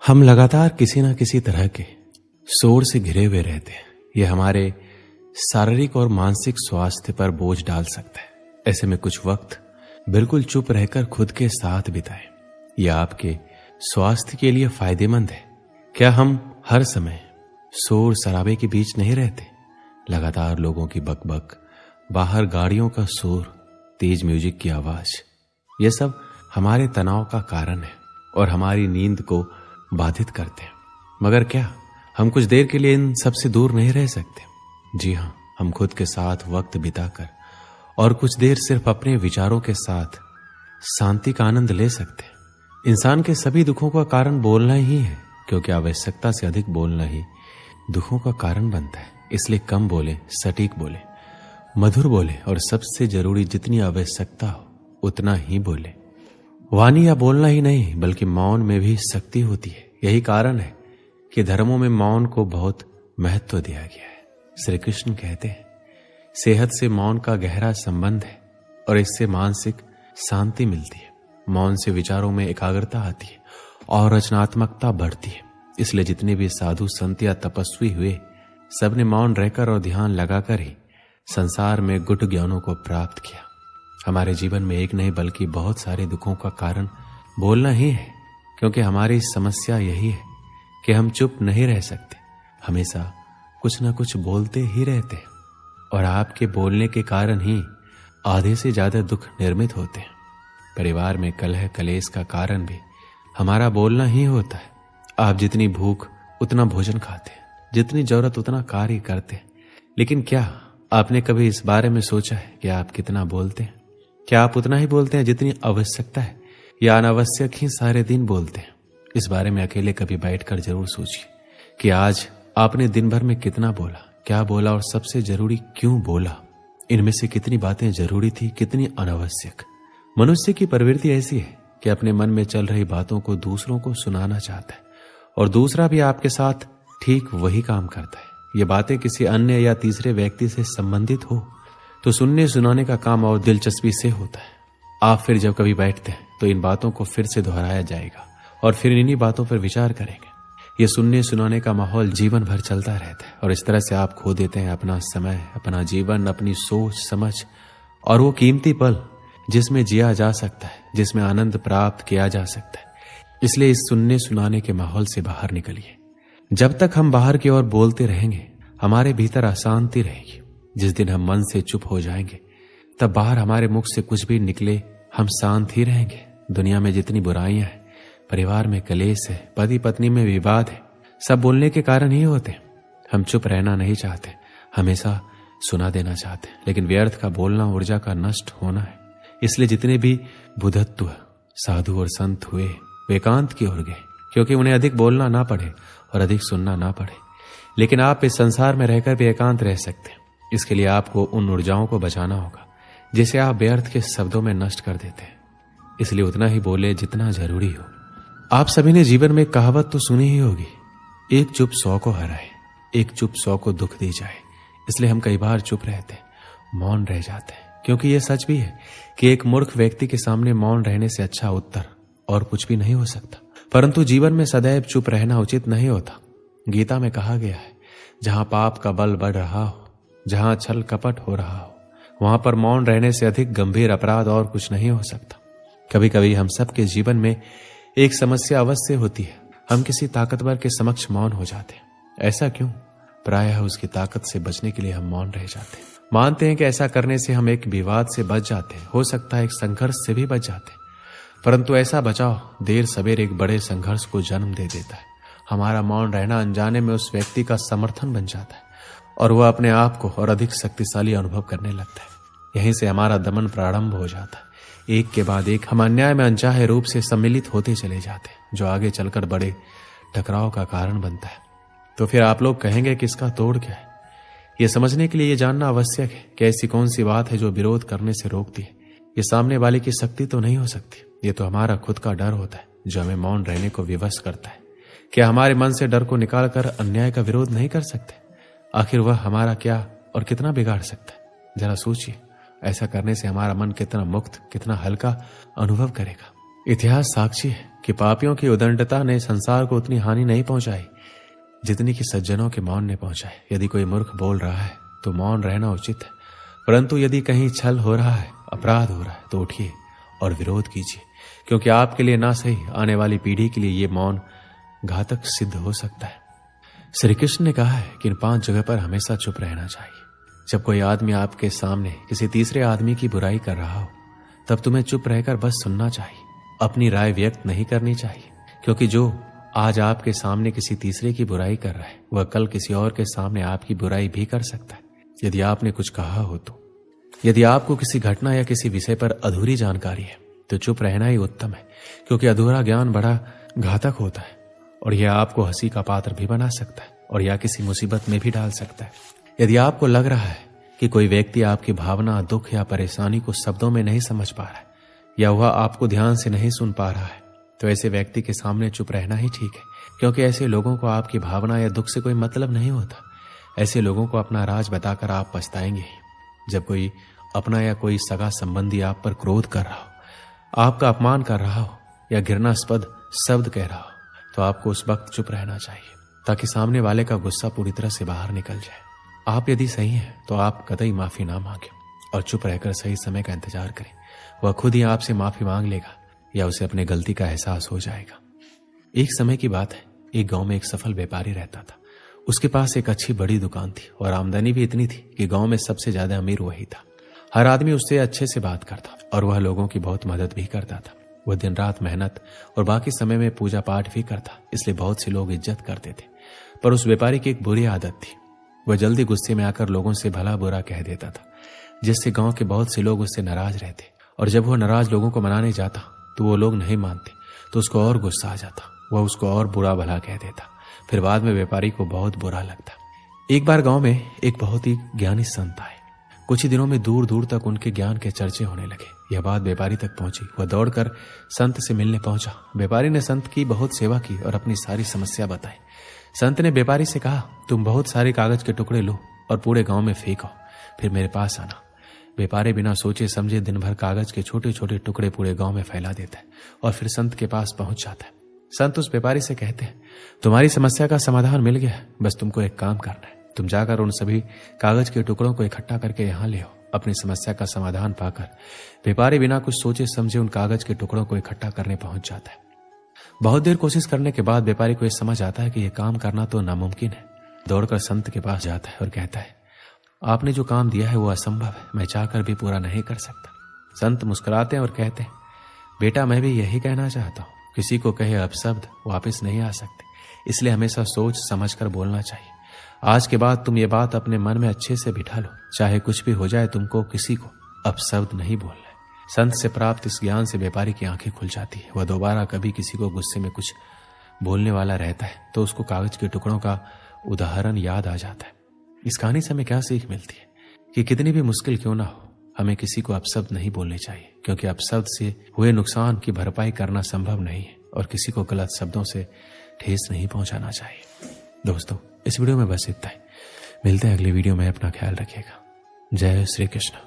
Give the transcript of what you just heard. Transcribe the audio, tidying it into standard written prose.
हम लगातार किसी न किसी तरह के शोर से घिरे हुए रहते हैं। ये हमारे शारीरिक और मानसिक स्वास्थ्य पर बोझ डाल सकता है। ऐसे में कुछ वक्त बिल्कुल चुप रहकर खुद के साथ बिताएं। यह आपके स्वास्थ्य के लिए फायदेमंद है। क्या हम हर समय शोर शराबे के बीच नहीं रहते? लगातार लोगों की बकबक, बाहर गाड़ियों का शोर, तेज म्यूजिक की आवाज, यह सब हमारे तनाव का कारण है और हमारी नींद को बाधित करते हैं। मगर क्या हम कुछ देर के लिए इन सब से दूर नहीं रह सकते? जी हाँ, हम खुद के साथ वक्त बिताकर और कुछ देर सिर्फ अपने विचारों के साथ शांति का आनंद ले सकते हैं। इंसान के सभी दुखों का कारण बोलना ही है, क्योंकि आवश्यकता से अधिक बोलना ही दुखों का कारण बनता है। इसलिए कम बोले, सटीक बोले, मधुर बोले और सबसे जरूरी जितनी आवश्यकता हो उतना ही बोले। वाणी या बोलना ही नहीं बल्कि मौन में भी शक्ति होती है। यही कारण है कि धर्मों में मौन को बहुत महत्व दिया गया है। श्री कृष्ण कहते हैं, सेहत से मौन का गहरा संबंध है और इससे मानसिक शांति मिलती है। मौन से विचारों में एकाग्रता आती है और रचनात्मकता बढ़ती है। इसलिए जितने भी साधु संत या तपस्वी हुए, सबने मौन रहकर और ध्यान लगाकर ही संसार में गुट ज्ञानों को प्राप्त किया। हमारे जीवन में एक नहीं बल्कि बहुत सारे दुखों का कारण बोलना ही है, क्योंकि हमारी समस्या यही है कि हम चुप नहीं रह सकते, हमेशा कुछ न कुछ बोलते ही रहते हैं। और आपके बोलने के कारण ही आधे से ज्यादा दुख निर्मित होते हैं। परिवार में कलह कलेश का कारण भी हमारा बोलना ही होता है। आप जितनी भूख उतना भोजन खाते हैं, जितनी जरूरत उतना कार्य करते हैं, लेकिन क्या आपने कभी इस बारे में सोचा है कि आप कितना बोलते हैं? क्या आप उतना ही बोलते हैं जितनी आवश्यकता है, या अनावश्यक ही सारे दिन बोलते हैं? इस बारे में अकेले कभी बैठकर जरूर सोचिए कि आज आपने दिन भर में कितना बोला, क्या बोला और सबसे जरूरी क्यों बोला। इनमें से कितनी बातें जरूरी थी, कितनी अनावश्यक। मनुष्य की प्रवृत्ति ऐसी है कि अपने मन में चल रही बातों को दूसरों को सुनाना चाहता है और दूसरा भी आपके साथ ठीक वही काम करता है। ये बातें किसी अन्य या तीसरे व्यक्ति से संबंधित हो तो सुनने सुनाने का काम और दिलचस्पी से होता है। आप फिर जब कभी बैठते हैं तो इन बातों को फिर से दोहराया जाएगा और फिर इन्हीं बातों पर विचार करेंगे। ये सुनने सुनाने का माहौल जीवन भर चलता रहता है और इस तरह से आप खो देते हैं अपना समय, अपना जीवन, अपनी सोच समझ और वो कीमती पल जिसमें जिया जा सकता है, जिसमें आनंद प्राप्त किया जा सकता है। इसलिए इस सुनने सुनाने के माहौल से बाहर निकलिए। जब तक हम बाहर की ओर बोलते रहेंगे, हमारे भीतर अशांति रहेगी। जिस दिन हम मन से चुप हो जाएंगे, तब बाहर हमारे मुख से कुछ भी निकले, हम शांत ही रहेंगे। दुनिया में जितनी बुराइयां हैं, परिवार में कलेश है, पति पत्नी में विवाद है, सब बोलने के कारण ही होते हैं। हम चुप रहना नहीं चाहते, हमेशा सुना देना चाहते हैं, लेकिन व्यर्थ का बोलना ऊर्जा का नष्ट होना है। इसलिए जितने भी बुद्धत्व साधु और संत हुए, वे एकांत की ओर गए, क्योंकि उन्हें अधिक बोलना ना पड़े और अधिक सुनना ना पड़े। लेकिन आप इस संसार में रहकर भी एकांत रह सकते हैं। इसके लिए आपको उन ऊर्जाओं को बचाना होगा जिसे आप व्यर्थ के शब्दों में नष्ट कर देते हैं। इसलिए उतना ही बोले जितना जरूरी हो। आप सभी ने जीवन में कहावत तो सुनी ही होगी, एक चुप 100 को हराए, एक चुप 100 को दुख दी जाए। इसलिए हम कई बार चुप रहते हैं, मौन रह जाते हैं, क्योंकि यह सच भी है कि एक मूर्ख व्यक्ति के सामने मौन रहने से अच्छा उत्तर और कुछ भी नहीं हो सकता। परंतु जीवन में सदैव चुप रहना उचित नहीं होता। गीता में कहा गया है, जहां पाप का बल बढ़ रहा हो, जहां छल कपट हो रहा हो, वहां पर मौन रहने से अधिक गंभीर अपराध और कुछ नहीं हो सकता। कभी कभी हम सबके जीवन में एक समस्या अवश्य होती है, हम किसी ताकतवर के समक्ष मौन हो जाते हैं। ऐसा क्यों? प्रायः उसकी ताकत से बचने के लिए हम मौन रह जाते हैं। मानते हैं कि ऐसा करने से हम एक विवाद से बच जाते हैं, हो सकता है एक संघर्ष से भी बच जाते हैं, परंतु ऐसा बचाव देर सवेर एक बड़े संघर्ष को जन्म दे देता है। हमारा मौन रहना अनजाने में उस व्यक्ति का समर्थन बन जाता है और वह अपने आप को और अधिक शक्तिशाली अनुभव करने लगता है। यहीं से हमारा दमन प्रारंभ हो जाता है। एक के बाद एक हम अन्याय में अनचाहे रूप से सम्मिलित होते चले जाते हैं, जो आगे चलकर बड़े टकराव का कारण बनता है। तो फिर आप लोग कहेंगे कि इसका तोड़ क्या है? यह समझने के लिए यह जानना आवश्यक है कि ऐसी कौन सी बात है जो विरोध करने से रोकती है। ये सामने वाले की शक्ति तो नहीं हो सकती, ये तो हमारा खुद का डर होता है जो हमें मौन रहने को विवश करता है। क्या हमारे मन से डर को निकालकर अन्याय का विरोध नहीं कर सकते? आखिर वह हमारा क्या और कितना बिगाड़ सकता है? जरा सोचिए, ऐसा करने से हमारा मन कितना मुक्त, कितना हल्का अनुभव करेगा। इतिहास साक्षी है कि पापियों की उदंडता ने संसार को उतनी हानि नहीं पहुंचाई जितनी कि सज्जनों के मौन ने पहुंचाई। यदि कोई मूर्ख बोल रहा है तो मौन रहना उचित है, परंतु यदि कहीं छल हो रहा है, अपराध हो रहा है, तो उठिए और विरोध कीजिए, क्योंकि आपके लिए ना सही आने वाली पीढ़ी के लिए ये मौन घातक सिद्ध हो सकता है। श्री कृष्ण ने कहा है कि इन 5 जगह पर हमेशा चुप रहना चाहिए। जब कोई आदमी आपके सामने किसी तीसरे आदमी की बुराई कर रहा हो, तब तुम्हें चुप रहकर बस सुनना चाहिए, अपनी राय व्यक्त नहीं करनी चाहिए, क्योंकि जो आज आपके सामने किसी तीसरे की बुराई कर रहा है वह कल किसी और के सामने आपकी बुराई भी कर सकता है। यदि आपने कुछ कहा हो तो, यदि आपको किसी घटना या किसी विषय पर अधूरी जानकारी है तो चुप रहना ही उत्तम है, क्योंकि अधूरा ज्ञान बड़ा घातक होता है और यह आपको हंसी का पात्र भी बना सकता है और या किसी मुसीबत में भी डाल सकता है। यदि आपको लग रहा है कि कोई व्यक्ति आपकी भावना, दुख या परेशानी को शब्दों में नहीं समझ पा रहा है या वह आपको ध्यान से नहीं सुन पा रहा है, तो ऐसे व्यक्ति के सामने चुप रहना ही ठीक है, क्योंकि ऐसे लोगों को आपकी भावना या दुख से कोई मतलब नहीं होता। ऐसे लोगों को अपना राज बताकर आप पछताएंगे ही। जब कोई अपना या कोई सगा संबंधी आप पर क्रोध कर रहा हो, आपका अपमान कर रहा हो या घृणास्पद शब्द कह रहा हो, तो आपको उस वक्त चुप रहना चाहिए, ताकि सामने वाले का गुस्सा पूरी तरह से बाहर निकल जाए। आप यदि सही हैं तो आप कतई माफी ना मांगे और चुप रहकर सही समय का इंतजार करें। वह खुद ही आपसे माफी मांग लेगा या उसे अपने गलती का एहसास हो जाएगा। एक समय की बात है, एक गांव में एक सफल व्यापारी रहता था। उसके पास एक अच्छी बड़ी दुकान थी और आमदनी भी इतनी थी कि गांव में सबसे ज्यादा अमीर वही था। हर आदमी उससे अच्छे से बात करता और वह लोगों की बहुत मदद भी करता था। वह दिन रात मेहनत और बाकी समय में पूजा पाठ भी करता, इसलिए बहुत से लोग इज्जत करते थे। पर उस व्यापारी की एक बुरी आदत थी, वह जल्दी गुस्से में आकर लोगों से भला बुरा कह देता था, जिससे गांव के बहुत से लोग उससे नाराज रहते। और जब वह नाराज लोगों को मनाने जाता तो वो लोग नहीं मानते, तो उसको और गुस्सा आ जाता, वह उसको और बुरा भला कह देता। फिर बाद में व्यापारी को बहुत बुरा लगता। एक बार गांव में एक बहुत ही ज्ञानी संत आए। कुछ ही दिनों में दूर दूर तक उनके ज्ञान के चर्चे होने लगे। यह बात व्यापारी तक पहुंची। वह दौड़कर संत से मिलने पहुंचा। व्यापारी ने संत की बहुत सेवा की और अपनी सारी समस्या बताई। संत ने व्यापारी से कहा, तुम बहुत सारे कागज के टुकड़े लो और पूरे गांव में फेंको, फिर मेरे पास आना। व्यापारी बिना सोचे समझे दिन भर कागज के छोटे छोटे टुकड़े पूरे गांव में फैला देता है और फिर संत के पास पहुंच जाता है। संत उस व्यापारी से कहते हैं, तुम्हारी समस्या का समाधान मिल गया, बस तुमको एक काम करना है। तुम जाकर उन सभी कागज के टुकड़ों को इकट्ठा करके यहाँ ले आओ। अपनी समस्या का समाधान पाकर व्यापारी बिना कुछ सोचे समझे उन कागज के टुकड़ों को इकट्ठा करने पहुंच जाता है। बहुत देर कोशिश करने के बाद व्यापारी को यह समझ आता है कि यह काम करना तो नामुमकिन है। दौड़कर संत के पास जाता है और कहता है, आपने जो काम दिया है वो असंभव है, मैं चाहकर भी पूरा नहीं कर सकता। संत मुस्कुराते हैं और कहते हैं, बेटा मैं भी यही कहना चाहता हूँ, किसी को कहे अपशब्द वापस नहीं आ सकते, इसलिए हमेशा सोच समझ कर बोलना चाहिए। आज के बाद तुम ये बात अपने मन में अच्छे से बिठा लो, चाहे कुछ भी हो जाए तुमको किसी को अपशब्द नहीं बोलना है। संत से प्राप्त इस ज्ञान से व्यापारी की आंखें खुल जाती है। वह दोबारा कभी किसी को गुस्से में कुछ बोलने वाला रहता है तो उसको कागज के टुकड़ों का उदाहरण याद आ जाता है। इस कहानी से हमें क्या सीख मिलती है कि कितनी भी मुश्किल क्यों ना हो, हमें किसी को अपशब्द नहीं बोलने चाहिए, क्योंकि अपशब्द से हुए नुकसान की भरपाई करना संभव नहीं है और किसी को गलत शब्दों से ठेस नहीं पहुंचाना चाहिए। दोस्तों, इस वीडियो में बस इतना ही। मिलते हैं अगले वीडियो में। अपना ख्याल रखिएगा। जय श्री कृष्ण।